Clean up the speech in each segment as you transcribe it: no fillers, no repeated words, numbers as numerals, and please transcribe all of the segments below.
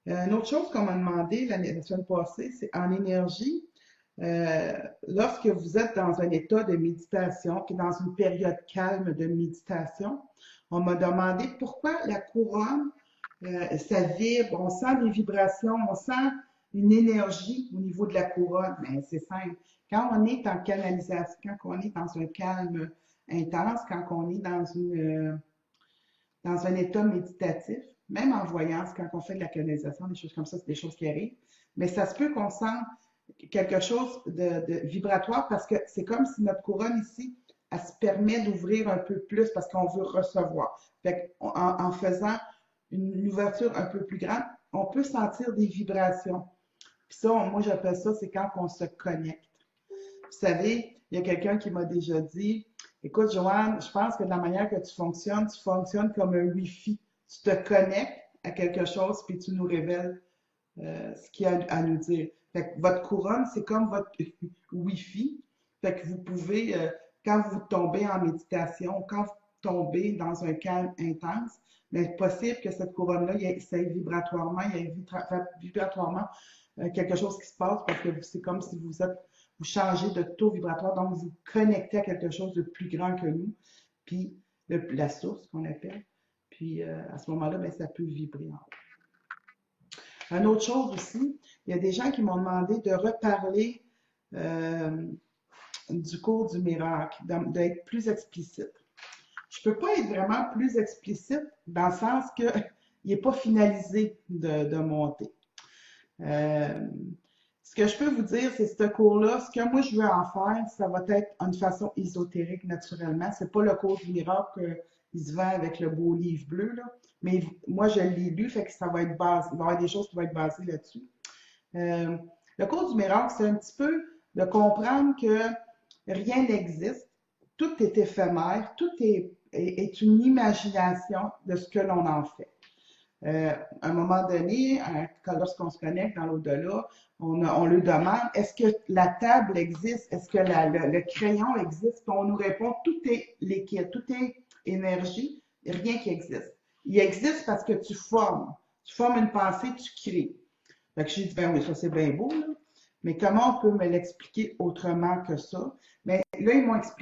Une autre chose qu'on m'a demandé la semaine passée, c'est en énergie, lorsque vous êtes dans un état de méditation, qui est dans une période calme de méditation, on m'a demandé pourquoi la couronne, ça vibre, on sent des vibrations, on sent une énergie au niveau de la couronne. Mais c'est simple. Quand on est en canalisation, quand on est dans un calme intense, quand on est dans un état méditatif, même en voyance, quand on fait de la canalisation, des choses comme ça, c'est des choses qui arrivent, mais ça se peut qu'on sente quelque chose de vibratoire parce que c'est comme si notre couronne ici, elle se permet d'ouvrir un peu plus parce qu'on veut recevoir. Fait en faisant une ouverture un peu plus grande, on peut sentir des vibrations. Puis ça, moi j'appelle ça, c'est quand on se connecte. Vous savez, il y a quelqu'un qui m'a déjà dit, écoute, Joanne, je pense que de la manière que tu fonctionnes comme un Wi-Fi. Tu te connectes à quelque chose, puis tu nous révèles ce qu'il y a à nous dire. Fait que votre couronne, c'est comme votre Wi-Fi. Fait que vous pouvez, quand vous tombez en méditation, quand vous tombez dans un calme intense, mais c'est possible que cette couronne-là, ça ait vibratoirement, il y ait vibratoirement quelque chose qui se passe parce que c'est comme si vous changez de taux vibratoire, donc vous connectez à quelque chose de plus grand que nous, puis la source qu'on appelle. Puis à ce moment-là, ben, ça peut vibrer en haut. Une autre chose aussi, il y a des gens qui m'ont demandé de reparler euh, du cours du miracle, d'être plus explicite. Je ne peux pas être vraiment plus explicite dans le sens qu'il n'est pas finalisé de monter. Euh, Ce que je peux vous dire, c'est ce cours-là, ce que moi je veux en faire, ça va être d'une façon ésotérique naturellement. C'est pas le cours du miracle qui se vend avec le beau livre bleu, là. Mais moi je l'ai lu, fait que ça va être basé, il va y avoir des choses qui vont être basées là-dessus. Euh, le cours du miracle, c'est un petit peu de comprendre que rien n'existe, tout est éphémère, est une imagination de ce que l'on en fait. À un moment donné, lorsqu'on se connecte dans l'au-delà, on lui demande est-ce que la table existe, est-ce que le crayon existe? Puis on nous répond tout est liquide, tout est énergie, rien qui existe. Il existe parce que tu formes une pensée, tu crées. Fait que j'ai dit ben oui, ça c'est bien beau, là. Mais comment on peut me l'expliquer autrement que ça? Mais là,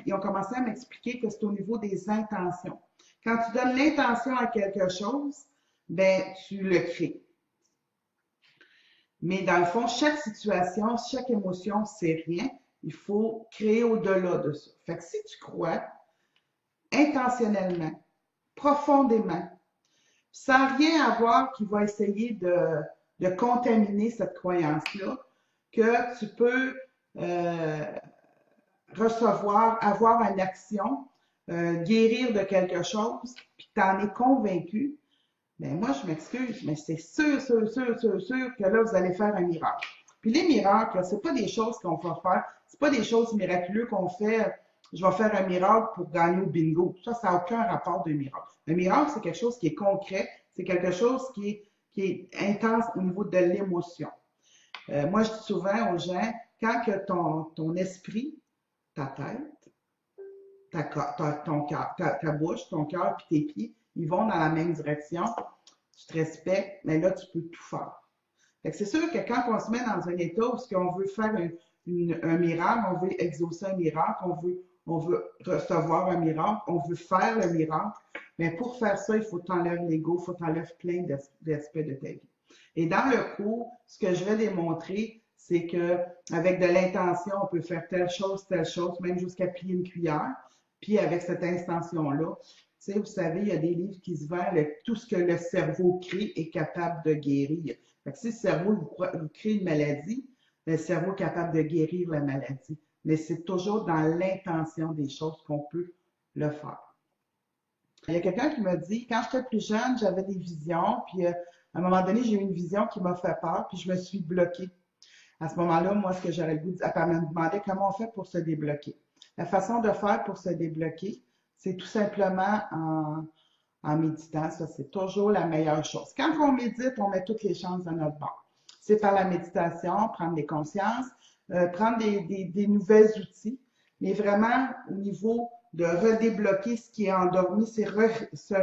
ils ont commencé à m'expliquer que c'est au niveau des intentions. Quand tu donnes l'intention à quelque chose, ben, tu le crées. Mais dans le fond, chaque situation, chaque émotion, c'est rien. Il faut créer au-delà de ça. Fait que si tu crois intentionnellement, profondément, sans rien avoir qui va essayer de contaminer cette croyance-là, que tu peux euh, recevoir, avoir une action, guérir de quelque chose, puis tu en es convaincu, ben moi, je m'excuse, mais c'est sûr que là, vous allez faire un miracle. Puis les miracles, c'est pas des choses qu'on va faire, c'est pas des choses miraculeuses qu'on fait, je vais faire un miracle pour gagner au bingo. Ça n'a aucun rapport de miracle. Un miracle, c'est quelque chose qui est concret, c'est quelque chose qui est intense au niveau de l'émotion. Moi, je dis souvent aux gens, quand que ton esprit, ta tête, ton cœur, ta bouche, ton cœur puis tes pieds, ils vont dans la même direction, tu te respectes, mais là, tu peux tout faire. Fait que c'est sûr que quand on se met dans un état où on veut faire un miracle, on veut exaucer un miracle, on veut recevoir un miracle, on veut faire le miracle, mais pour faire ça, il faut t'enlèver l'ego, il faut t'enlèver plein d'aspects de ta vie. Et dans le cours, ce que je vais démontrer, c'est que avec de l'intention, on peut faire telle chose, même jusqu'à plier une cuillère. Puis avec cette intention-là, tu sais, vous savez, il y a des livres qui se vendent, tout ce que le cerveau crée est capable de guérir. Fait que si le cerveau vous crée une maladie, le cerveau est capable de guérir la maladie. Mais c'est toujours dans l'intention des choses qu'on peut le faire. Il y a quelqu'un qui m'a dit, quand j'étais plus jeune, j'avais des visions, puis à un moment donné, j'ai eu une vision qui m'a fait peur, puis je me suis bloquée. À ce moment-là, moi, ce que j'aurais le goût de dire, elle me demandait comment on fait pour se débloquer. La façon de faire pour se débloquer, c'est tout simplement en méditant. Ça, c'est toujours la meilleure chose. Quand on médite, on met toutes les chances de notre bord. C'est par la méditation, prendre des consciences, prendre des nouveaux outils, mais vraiment au niveau de redébloquer ce qui est endormi, c'est se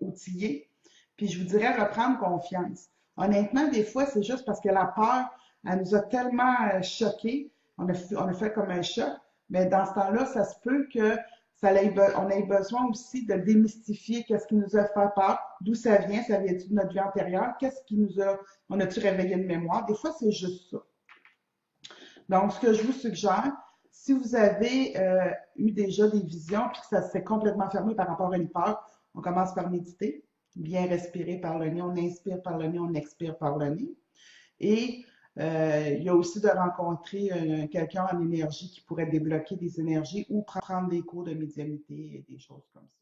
réoutiller. Puis je vous dirais reprendre confiance. Honnêtement, des fois, c'est juste parce que la peur, elle nous a tellement choqués, on a fait comme un choc, mais dans ce temps-là, ça se peut que on ait besoin aussi de démystifier qu'est-ce qui nous a fait peur, d'où ça vient-tu de notre vie antérieure, qu'est-ce qui nous a, on a-tu réveillé une mémoire? Des fois, c'est juste ça. Donc, ce que je vous suggère, si vous avez eu déjà des visions puis que ça s'est complètement fermé par rapport à une peur, on commence par méditer, bien respirer par le nez, on inspire par le nez, on expire par le nez. Et il y a aussi de rencontrer quelqu'un en énergie qui pourrait débloquer des énergies ou prendre des cours de médiumnité et des choses comme ça.